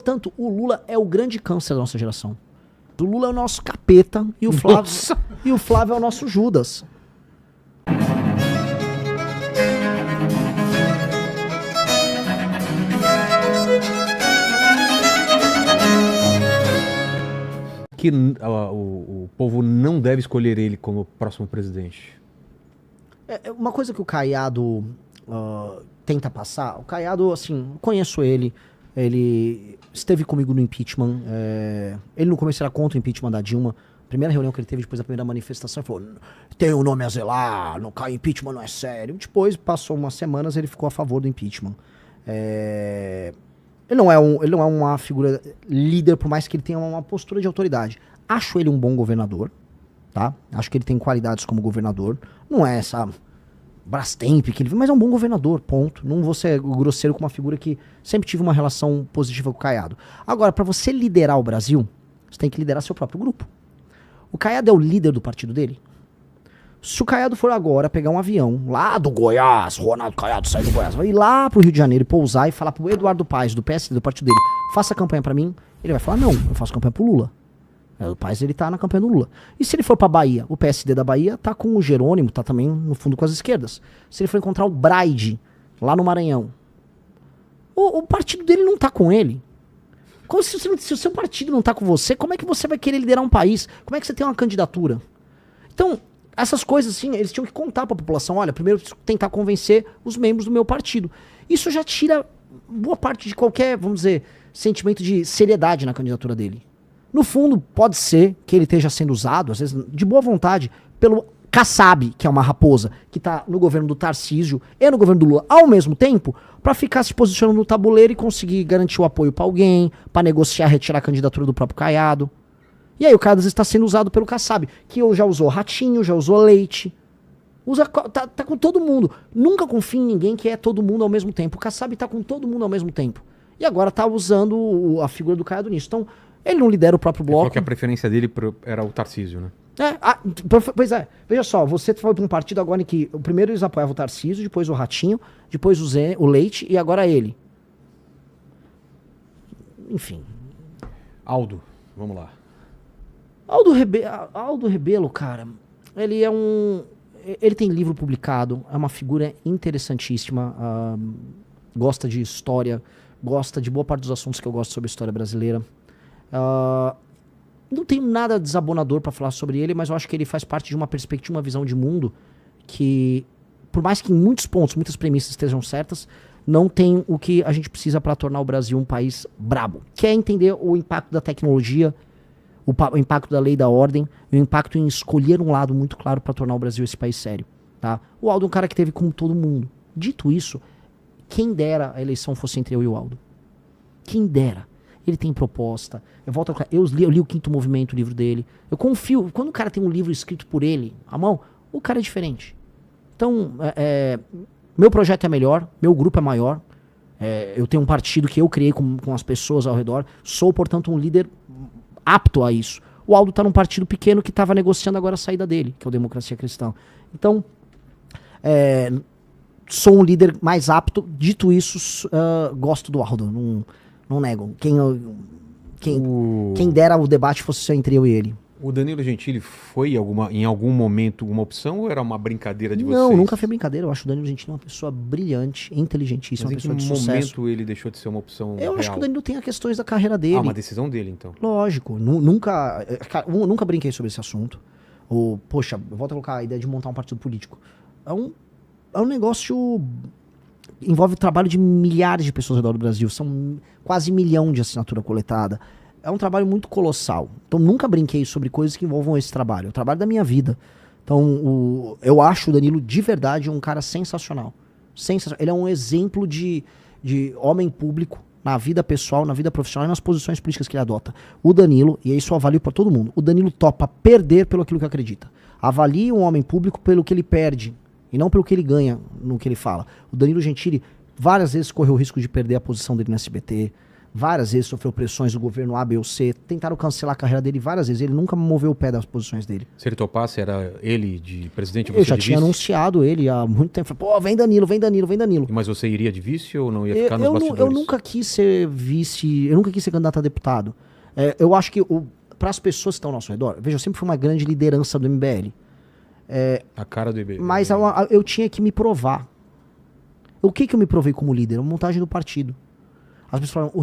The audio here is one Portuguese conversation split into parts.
Portanto, o Lula é o grande câncer da nossa geração. O Lula é o nosso capeta e o Flávio é o nosso Judas. Que o povo não deve escolher ele como próximo presidente. Uma coisa que o Caiado tenta passar, o Caiado, assim, conheço ele esteve comigo no impeachment, ele no começo era contra o impeachment da Dilma, primeira reunião que ele teve depois da primeira manifestação, ele falou, tem um nome a zelar, não cai impeachment, não é sério. Depois, passou umas semanas, ele ficou a favor do impeachment. Ele não é uma figura líder, por mais que ele tenha uma postura de autoridade. Acho ele um bom governador, tá? Acho que ele tem qualidades como governador. Não é essa Brastemp que ele... Mas é um bom governador, ponto. Não vou ser grosseiro com uma figura que sempre tive uma relação positiva com o Caiado. Agora, para você liderar o Brasil, você tem que liderar seu próprio grupo. O Caiado é o líder do partido dele? Se o Caiado for agora pegar um avião lá do Goiás, Ronaldo Caiado sai do Goiás, vai ir lá pro Rio de Janeiro e pousar e falar pro Eduardo Paes, do PSD, do partido dele, faça campanha pra mim, ele vai falar, não, eu faço campanha pro Lula. O Paes, ele tá na campanha do Lula. E se ele for pra Bahia, o PSD da Bahia tá com o Jerônimo, tá também no fundo com as esquerdas. Se ele for encontrar o Braide, lá no Maranhão, o partido dele não tá com ele. Se o seu partido não tá com você, como é que você vai querer liderar um país? Como é que você tem uma candidatura? Então, essas coisas, assim, eles tinham que contar pra população. Olha, primeiro eu preciso tentar convencer os membros do meu partido. Isso já tira boa parte de qualquer, vamos dizer, sentimento de seriedade na candidatura dele. No fundo, pode ser que ele esteja sendo usado, às vezes, de boa vontade, pelo Kassab, que é uma raposa, que tá no governo do Tarcísio e no governo do Lula ao mesmo tempo, pra ficar se posicionando no tabuleiro e conseguir garantir o apoio pra alguém, pra negociar, retirar a candidatura do próprio Caiado. E aí o Caiado está sendo usado pelo Kassab, que já usou Ratinho, já usou Leite. Tá com todo mundo. Nunca confie em ninguém que é todo mundo ao mesmo tempo. O Kassab tá com todo mundo ao mesmo tempo. E agora tá usando a figura do Caiado nisso. Então, ele não lidera o próprio bloco. Porque a preferência dele era o Tarcísio, né? Pois é. Veja só, você foi para um partido agora em que o primeiro eles apoiavam o Tarcísio, depois o Ratinho, depois o Leite e agora ele. Enfim. Aldo, vamos lá. Aldo Rebelo, cara, ele tem livro publicado, é uma figura interessantíssima, gosta de história, gosta de boa parte dos assuntos que eu gosto sobre a história brasileira. Não tenho nada desabonador pra falar sobre ele, mas eu acho que ele faz parte de uma perspectiva, uma visão de mundo que, por mais que em muitos pontos, muitas premissas estejam certas, não tem o que a gente precisa para tornar o Brasil um país brabo, que é entender o impacto da tecnologia, o impacto da lei da ordem, e o impacto em escolher um lado muito claro para tornar o Brasil esse país sério. Tá? O Aldo é um cara que teve como todo mundo. Dito isso, quem dera a eleição fosse entre eu e o Aldo. Quem dera. Ele tem proposta. Eu li o Quinto Movimento, o livro dele. Eu confio. Quando o cara tem um livro escrito por ele, à mão, o cara é diferente. Então, meu projeto é melhor, meu grupo é maior. Eu tenho um partido que eu criei com as pessoas ao redor. Sou, portanto, um líder apto a isso. O Aldo tá num partido pequeno que estava negociando agora a saída dele, que é o Democracia Cristã. Então, sou um líder mais apto. Dito isso, gosto do Aldo. Não nego. Quem dera o debate fosse só entre eu e ele. O Danilo Gentili foi em algum momento uma opção ou era uma brincadeira de vocês? Não, nunca foi brincadeira. Eu acho o Danilo Gentili uma pessoa brilhante, inteligentíssima, uma pessoa de sucesso. Mas em que momento ele deixou de ser uma opção real? Acho que o Danilo tem as questões da carreira dele. Uma decisão dele, então. Lógico. Nunca brinquei sobre esse assunto. Poxa, eu volto a colocar a ideia de montar um partido político. É um negócio... Envolve o trabalho de milhares de pessoas ao redor do Brasil. São quase 1 milhão de assinatura coletada. É um trabalho muito colossal. Então, nunca brinquei sobre coisas que envolvam esse trabalho. É o trabalho da minha vida. Então, eu acho o Danilo, de verdade, um cara sensacional. Ele é um exemplo de homem público na vida pessoal, na vida profissional e nas posições políticas que ele adota. O Danilo, e isso eu avalio para todo mundo, o Danilo topa perder pelo aquilo que acredita. Avalie um homem público pelo que ele perde e não pelo que ele ganha no que ele fala. O Danilo Gentili várias vezes correu o risco de perder a posição dele no SBT, várias vezes sofreu pressões do governo A, B ou C, tentaram cancelar a carreira dele várias vezes, ele nunca moveu o pé das posições dele. Se ele topasse, era ele de presidente? Eu já tinha anunciado ele há muito tempo, falei, pô, vem Danilo, vem Danilo, vem Danilo. Mas você iria de vice ou não ia ficar nos bastidores? Eu nunca quis ser vice, eu nunca quis ser candidato a deputado. Eu acho que para as pessoas que estão ao nosso redor, veja, eu sempre fui uma grande liderança do MBL. A cara do IBL. Mas eu tinha que me provar. O que eu me provei como líder? A montagem do partido. As pessoas falam, o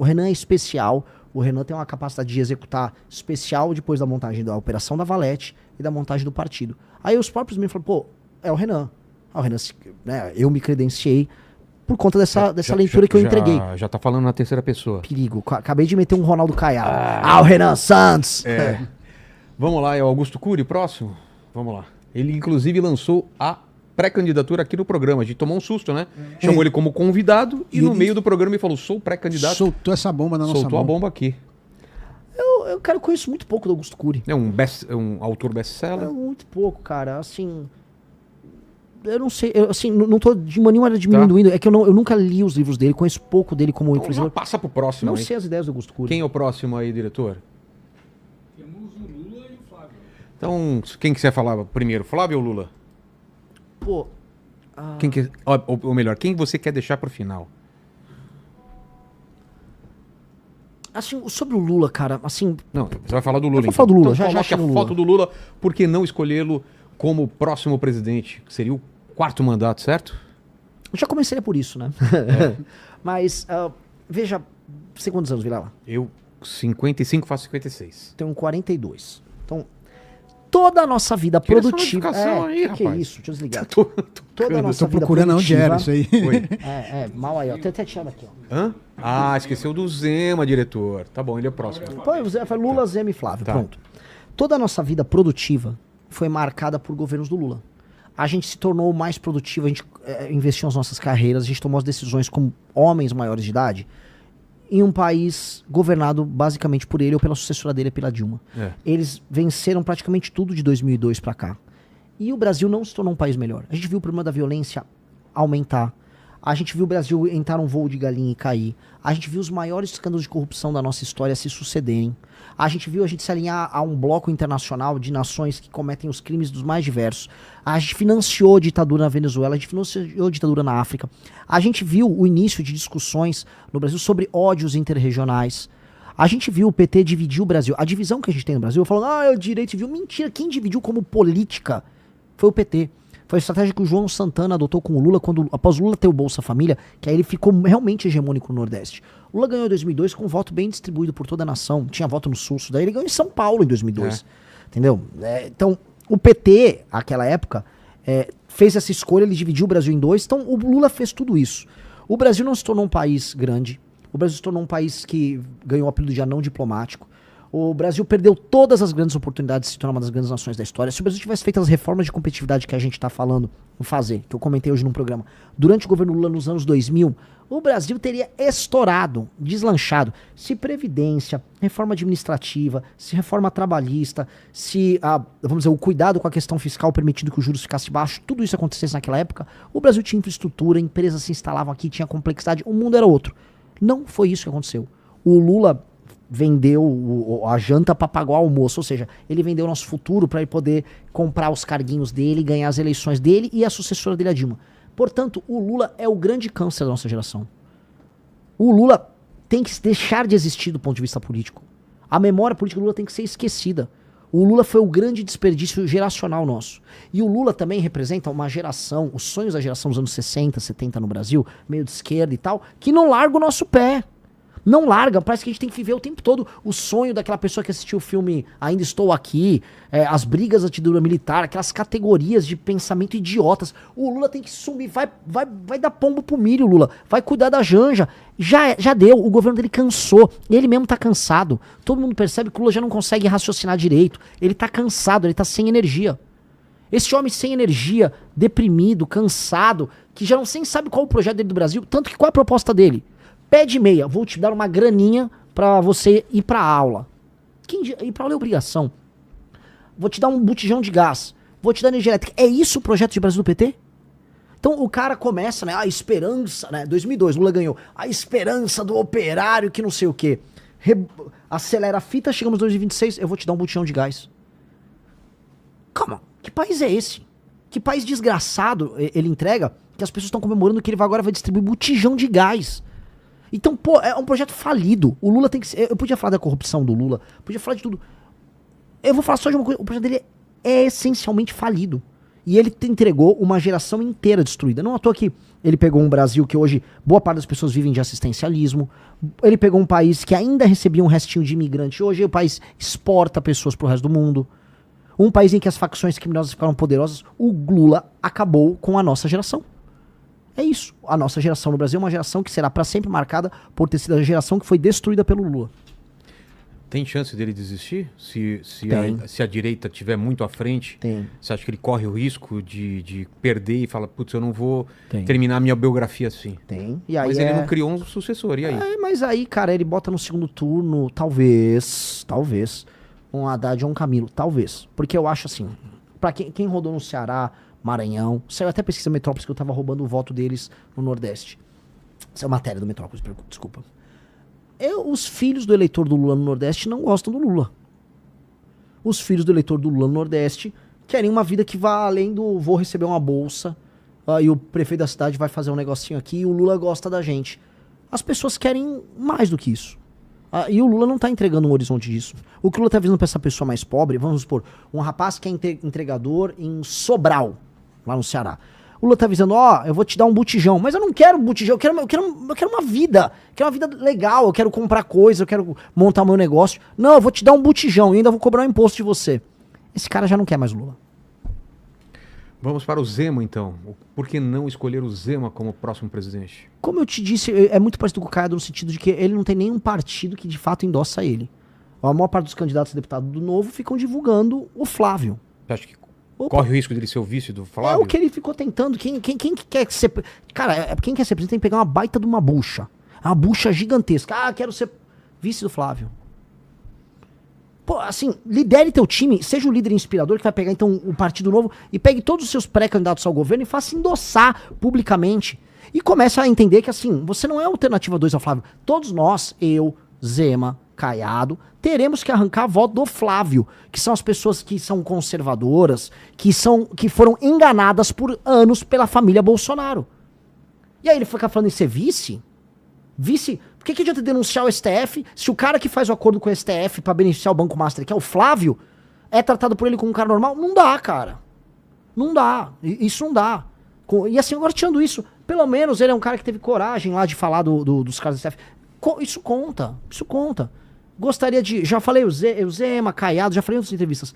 Renan é especial, o Renan tem uma capacidade de executar especial depois da montagem da operação da Valete e da montagem do partido. Aí os próprios me falaram, pô, é o Renan. O Renan, né, eu me credenciei por conta dessa leitura que eu entreguei. Já tá falando na terceira pessoa. Perigo. Acabei de meter um Ronaldo Caiado. O Renan Santos! Vamos lá, é o Augusto Cury, próximo? Vamos lá. Ele, inclusive, lançou a pré-candidatura aqui no programa. A gente tomou um susto, né? Chamou ele como convidado e no meio do programa ele falou, sou pré-candidato. Soltou essa bomba na nossa mão. Soltou a bomba aqui. Eu conheço muito pouco do Augusto Cury. É um autor best-seller? Muito pouco, cara. Assim... Eu não sei, não tô de nenhuma maneira diminuindo. Tá. É que eu nunca li os livros dele, conheço pouco dele como influenciador. Então passa pro próximo. Não sei as ideias do Augusto Cury. Quem é o próximo aí, diretor? Temos o Lula e o Flávio. Então, quem quiser falar primeiro, Flávio ou Lula? Pô... Ou melhor, quem você quer deixar pro final? Assim, sobre o Lula, cara, assim... Não, você vai falar do Lula. Eu vou falar do Lula, então, já coloque a foto do Lula, por que não escolhê-lo como próximo presidente? Que seria o 4º mandato, certo? Eu já começaria por isso, né? Mas, veja, você quantos anos, Vilela? Eu, 55, faço 56. Tenho 42. Então, toda a nossa vida produtiva... Aí, que é isso? Deixa eu desligar. Toda a nossa vida procurando onde era isso aí. Mal aí, ó. Tem até tirado aqui, ó. Esqueceu do Zema, diretor. Tá bom, ele é o próximo. Foi Lula, Zema e Flávio, pronto. Toda a nossa vida produtiva foi marcada por governos do Lula. A gente se tornou mais produtivo, a gente investiu nas nossas carreiras, a gente tomou as decisões como homens maiores de idade em um país governado basicamente por ele ou pela sucessora dele, pela Dilma. Eles venceram praticamente tudo de 2002 pra cá. E o Brasil não se tornou um país melhor. A gente viu o problema da violência aumentar. A gente viu o Brasil entrar num voo de galinha e cair. A gente viu os maiores escândalos de corrupção da nossa história se sucederem. A gente viu a gente se alinhar a um bloco internacional de nações que cometem os crimes dos mais diversos. A gente financiou a ditadura na Venezuela, a gente financiou a ditadura na África. A gente viu o início de discussões no Brasil sobre ódios interregionais. A gente viu o PT dividir o Brasil. A divisão que a gente tem no Brasil, falando, é o direito civil. Mentira, quem dividiu como política foi o PT. Foi a estratégia que o João Santana adotou com o Lula, após o Lula ter o Bolsa Família, que aí ele ficou realmente hegemônico no Nordeste. O Lula ganhou em 2002 com um voto bem distribuído por toda a nação. Tinha voto no Sul, daí ele ganhou em São Paulo em 2002. Entendeu? Então, o PT, naquela época, fez essa escolha, ele dividiu o Brasil em dois. Então, o Lula fez tudo isso. O Brasil não se tornou um país grande. O Brasil se tornou um país que ganhou o apelido de anão diplomático. O Brasil perdeu todas as grandes oportunidades de se tornar uma das grandes nações da história. Se o Brasil tivesse feito as reformas de competitividade que a gente está falando em fazer, que eu comentei hoje num programa, durante o governo Lula nos anos 2000, o Brasil teria estourado, deslanchado. Se previdência, reforma administrativa, se reforma trabalhista, se, vamos dizer, o cuidado com a questão fiscal permitindo que os juros ficassem baixos, tudo isso acontecesse naquela época, o Brasil tinha infraestrutura, empresas se instalavam aqui, tinha complexidade, o mundo era outro. Não foi isso que aconteceu. O Lula vendeu a janta para pagar o almoço, ou seja, ele vendeu o nosso futuro para ele poder comprar os carguinhos dele, ganhar as eleições dele e a sucessora dele, a Dilma. Portanto, o Lula é o grande câncer da nossa geração. O Lula tem que deixar de existir do ponto de vista político. A memória política do Lula tem que ser esquecida. O Lula foi o grande desperdício geracional nosso. E o Lula também representa uma geração, os sonhos da geração dos anos 60, 70 no Brasil, meio de esquerda e tal, que não larga o nosso pé. Não larga, parece que a gente tem que viver o tempo todo o sonho daquela pessoa que assistiu o filme Ainda Estou Aqui, as brigas da ditadura militar, aquelas categorias de pensamento idiotas. O Lula tem que sumir, vai dar pombo pro milho, Lula, vai cuidar da Janja. Já deu, o governo dele cansou, ele mesmo tá cansado. Todo mundo percebe que o Lula já não consegue raciocinar direito, ele tá cansado, ele tá sem energia. Esse homem sem energia, deprimido, cansado, que já não sabe qual é o projeto dele do Brasil, tanto que qual é a proposta dele? Pé de meia, vou te dar uma graninha pra você ir pra aula. Ir pra aula é obrigação. Vou te dar um botijão de gás. Vou te dar energia elétrica. É isso o projeto de Brasil do PT? Então o cara começa, né? A esperança, né? 2002, Lula ganhou. A esperança do operário que não sei o quê. Acelera a fita, chegamos em 2026, eu vou te dar um botijão de gás. Calma, que país é esse? Que país desgraçado ele entrega que as pessoas estão comemorando que ele agora vai distribuir botijão de gás. Então, pô, é um projeto falido. O Lula tem que ser... Eu podia falar da corrupção do Lula, podia falar de tudo. Eu vou falar só de uma coisa. O projeto dele é essencialmente falido. E ele entregou uma geração inteira destruída. Não à toa que ele pegou um Brasil que hoje boa parte das pessoas vivem de assistencialismo. Ele pegou um país que ainda recebia um restinho de imigrante. Hoje o país exporta pessoas pro resto do mundo. Um país em que as facções criminosas ficaram poderosas. O Lula acabou com a nossa geração. É isso. A nossa geração no Brasil é uma geração que será para sempre marcada por ter sido a geração que foi destruída pelo Lula. Tem chance dele desistir? Se a direita estiver muito à frente, Tem. Você acha que ele corre o risco de perder e fala, putz, eu não vou terminar minha biografia assim? Tem. E aí mas ele não criou um sucessor, e aí? Mas aí, cara, ele bota no segundo turno, talvez, um Haddad ou um Camilo, talvez. Porque eu acho assim, pra quem rodou no Ceará, Maranhão, saiu até pesquisa Metrópolis que eu tava roubando o voto deles no Nordeste. Essa é a matéria do Metrópolis, desculpa. Os filhos do eleitor do Lula no Nordeste não gostam do Lula. Os filhos do eleitor do Lula no Nordeste querem uma vida que vá além do vou receber uma bolsa, e o prefeito da cidade vai fazer um negocinho aqui e o Lula gosta da gente. As pessoas querem mais do que isso. E o Lula não tá entregando um horizonte disso. O que o Lula tá visando pra essa pessoa mais pobre, vamos supor, um rapaz que é entregador em Sobral, lá no Ceará. O Lula tá avisando, eu vou te dar um botijão. Mas eu não quero um botijão, eu quero uma vida. Eu quero uma vida legal, eu quero comprar coisa, eu quero montar meu negócio. Não, eu vou te dar um botijão e ainda vou cobrar um imposto de você. Esse cara já não quer mais Lula. Vamos para o Zema, então. Por que não escolher o Zema como próximo presidente? Como eu te disse, é muito parecido com o Caiado no sentido de que ele não tem nenhum partido que de fato endossa ele. A maior parte dos candidatos a deputado do Novo ficam divulgando o Flávio. Você acha que corre o risco dele ser o vice do Flávio? É o que ele ficou tentando. Quem quer ser... Cara, quem quer ser presidente tem que pegar uma baita de uma bucha. Uma bucha gigantesca. Quero ser vice do Flávio. Pô, assim, lidere teu time, seja o líder inspirador que vai pegar então o Partido Novo e pegue todos os seus pré-candidatos ao governo e faça endossar publicamente. E comece a entender que assim, você não é a alternativa 2 ao Flávio. Todos nós, eu, Zema, Caiado, teremos que arrancar voto do Flávio, que são as pessoas que são conservadoras, que foram enganadas por anos pela família Bolsonaro. E aí ele fica falando em ser vice? Vice? Por que adianta denunciar o STF se o cara que faz o acordo com o STF pra beneficiar o Banco Master, que é o Flávio, é tratado por ele como um cara normal? Não dá, cara. Não dá. Isso não dá. E assim, agora tirando isso, pelo menos ele é um cara que teve coragem lá de falar dos caras do STF. Isso conta. Isso conta. Gostaria de... Já falei o Zema, Caiado, já falei em outras entrevistas.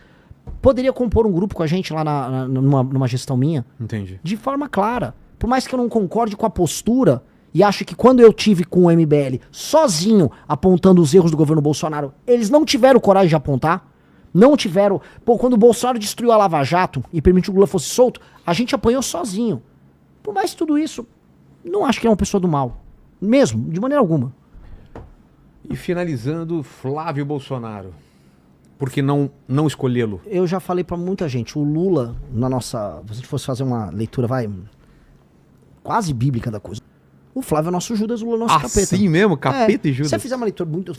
Poderia compor um grupo com a gente lá numa gestão minha? Entendi. De forma clara. Por mais que eu não concorde com a postura e acho que quando eu tive com o MBL sozinho apontando os erros do governo Bolsonaro, eles não tiveram coragem de apontar. Não tiveram... Pô, quando o Bolsonaro destruiu a Lava Jato e permitiu que o Lula fosse solto, a gente apanhou sozinho. Por mais que tudo isso, não acho que ele é uma pessoa do mal. Mesmo, de maneira alguma. E finalizando, Flávio Bolsonaro. Por que não escolhê-lo? Eu já falei pra muita gente, o Lula, se a gente fosse fazer uma leitura, quase bíblica da coisa. O Flávio é o nosso Judas, o Lula é o nosso capeta. Assim mesmo? Capeta e Judas? Se você fizer uma leitura muito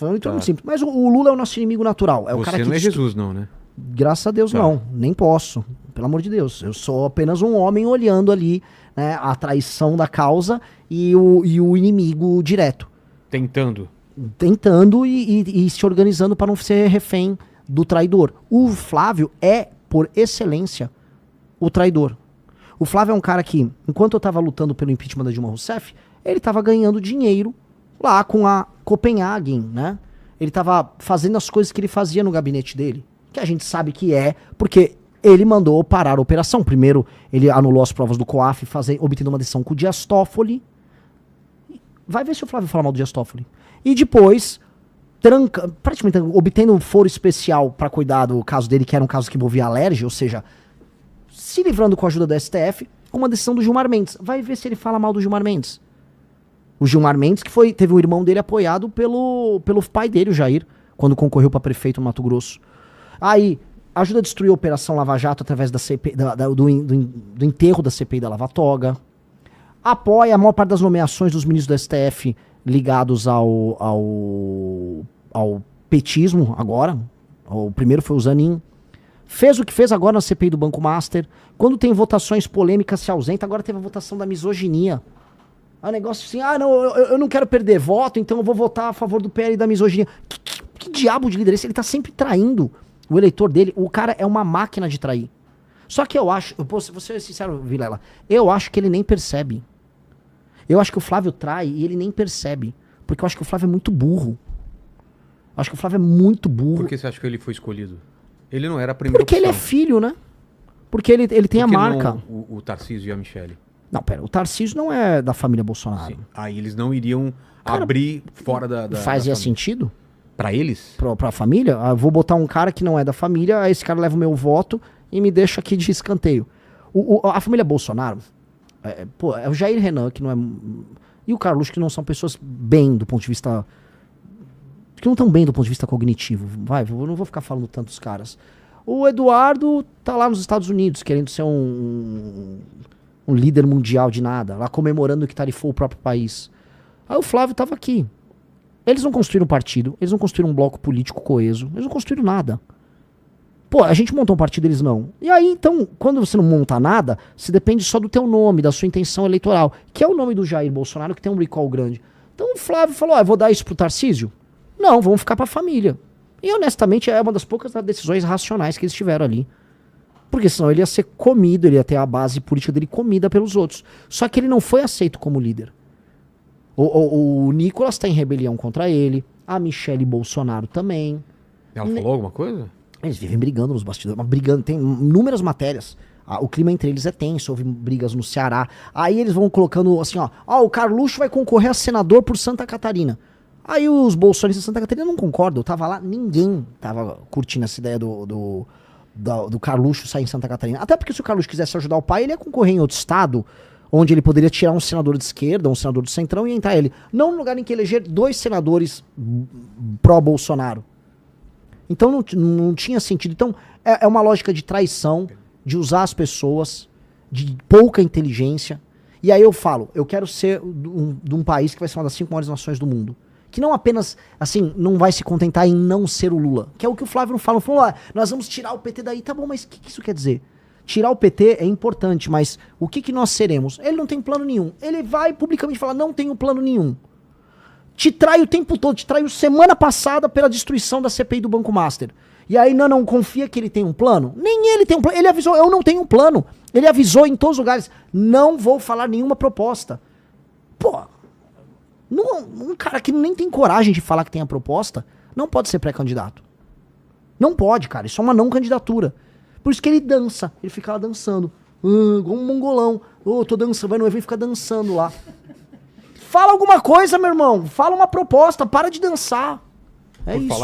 simples. Mas o Lula é o nosso inimigo natural. É o cara que não é Jesus, não, né? Graças a Deus, não. Nem posso. Pelo amor de Deus. Eu sou apenas um homem olhando ali, né, a traição da causa e o inimigo direto. Tentando E se organizando para não ser refém do traidor. O Flávio é, por excelência, o traidor. O Flávio é um cara que, enquanto eu tava lutando pelo impeachment da Dilma Rousseff, ele tava ganhando dinheiro lá com a Copenhagen, né? Ele tava fazendo as coisas que ele fazia no gabinete dele, que a gente sabe que é, porque ele mandou parar a operação. Primeiro, ele anulou as provas do COAF, obtendo uma decisão com o Dias Toffoli. Vai ver se o Flávio fala mal do Dias Toffoli. E depois, praticamente obtendo um foro especial para cuidar do caso dele, que era um caso que envolvia alergia, ou seja, se livrando com a ajuda do STF, com uma decisão do Gilmar Mendes. Vai ver se ele fala mal do Gilmar Mendes. O Gilmar Mendes, que teve um irmão dele apoiado pelo pai dele, o Jair, quando concorreu para prefeito no Mato Grosso. Aí, ajuda a destruir a Operação Lava Jato através da CPI, do enterro da CPI da Lava Toga. apoia a maior parte das nomeações dos ministros do STF ligados ao petismo agora. O primeiro foi o Zanin. Fez o que fez agora na CPI do Banco Master. Quando tem votações polêmicas, se ausenta. Agora teve a votação da misoginia. É um negócio assim, não, eu não quero perder voto, então eu vou votar a favor do PL e da misoginia. Que diabo de líder é esse? Ele tá sempre traindo o eleitor dele. O cara é uma máquina de trair. Só que eu acho, vou ser sincero, Vilela, eu acho que ele nem percebe. Eu acho que o Flávio trai e ele nem percebe. Porque eu acho que o Flávio é muito burro. Eu acho que o Flávio é muito burro. Por que você acha que ele foi escolhido? Ele não era a primeira Porque opção. ele é filho, né? Porque ele tem a marca. O Tarcísio e a Michele. Não, pera, o Tarcísio não é da família Bolsonaro. Sim. Aí eles não iriam abrir fora da Fazia da sentido? Pra eles? Pra família? Eu vou botar um cara que não é da família, aí esse cara leva o meu voto e me deixa aqui de escanteio. A família Bolsonaro, é o Jair Renan, que não é... E o Carluxo, que não são pessoas bem do ponto de vista... Que não estão bem do ponto de vista cognitivo. Eu não vou ficar falando tanto dos caras. O Eduardo tá lá nos Estados Unidos, querendo ser um líder mundial de nada, lá comemorando que tarifou o próprio país. Aí o Flávio tava aqui. Eles não construíram um partido, eles não construíram um bloco político coeso, eles não construíram nada. Pô, a gente montou um partido, eles não. E aí, então, quando você não monta nada, se depende só do teu nome, da sua intenção eleitoral, que é o nome do Jair Bolsonaro, que tem um recall grande. Então o Flávio falou, eu vou dar isso pro Tarcísio? Não, vamos ficar pra família. E honestamente, é uma das poucas decisões racionais que eles tiveram ali. Porque senão ele ia ser comido, ele ia ter a base política dele comida pelos outros. Só que ele não foi aceito como líder. O Nicolas tá em rebelião contra ele, a Michele Bolsonaro também. Ela falou alguma coisa? Eles vivem brigando nos bastidores, mas brigando, tem inúmeras matérias. O clima entre eles é tenso, houve brigas no Ceará. Aí eles vão colocando assim, o Carluxo vai concorrer a senador por Santa Catarina. Aí os bolsonaristas de Santa Catarina não concordam. Eu tava lá, ninguém tava curtindo essa ideia do Carluxo sair em Santa Catarina. Até porque se o Carluxo quisesse ajudar o pai, ele ia concorrer em outro estado, onde ele poderia tirar um senador de esquerda, um senador do centrão e entrar ele. Não no lugar em que eleger 2 senadores pró-Bolsonaro. Então não tinha sentido. Então é uma lógica de traição, de usar as pessoas, de pouca inteligência. E aí eu falo, eu quero ser de um país que vai ser uma das 5 maiores nações do mundo. Que não apenas, assim, não vai se contentar em não ser o Lula. Que é o que o Flávio não fala. Falou, nós vamos tirar o PT daí. Tá bom, mas o que isso quer dizer? Tirar o PT é importante, mas o que nós seremos? Ele não tem plano nenhum. Ele vai publicamente falar, não tenho plano nenhum. Te trai o tempo todo, te traiu semana passada pela destruição da CPI do Banco Master. E aí não confia que ele tem um plano? Nem ele tem um plano. Ele avisou, eu não tenho um plano. Ele avisou em todos os lugares, não vou falar nenhuma proposta. Pô, um cara que nem tem coragem de falar que tem a proposta, não pode ser pré-candidato. Não pode, cara. Isso é uma não candidatura. Por isso que ele dança. Ele fica lá dançando. Igual um mongolão. Tô dançando. Vai no evento e fica dançando lá. Fala alguma coisa, meu irmão. Fala uma proposta. Para de dançar. É isso.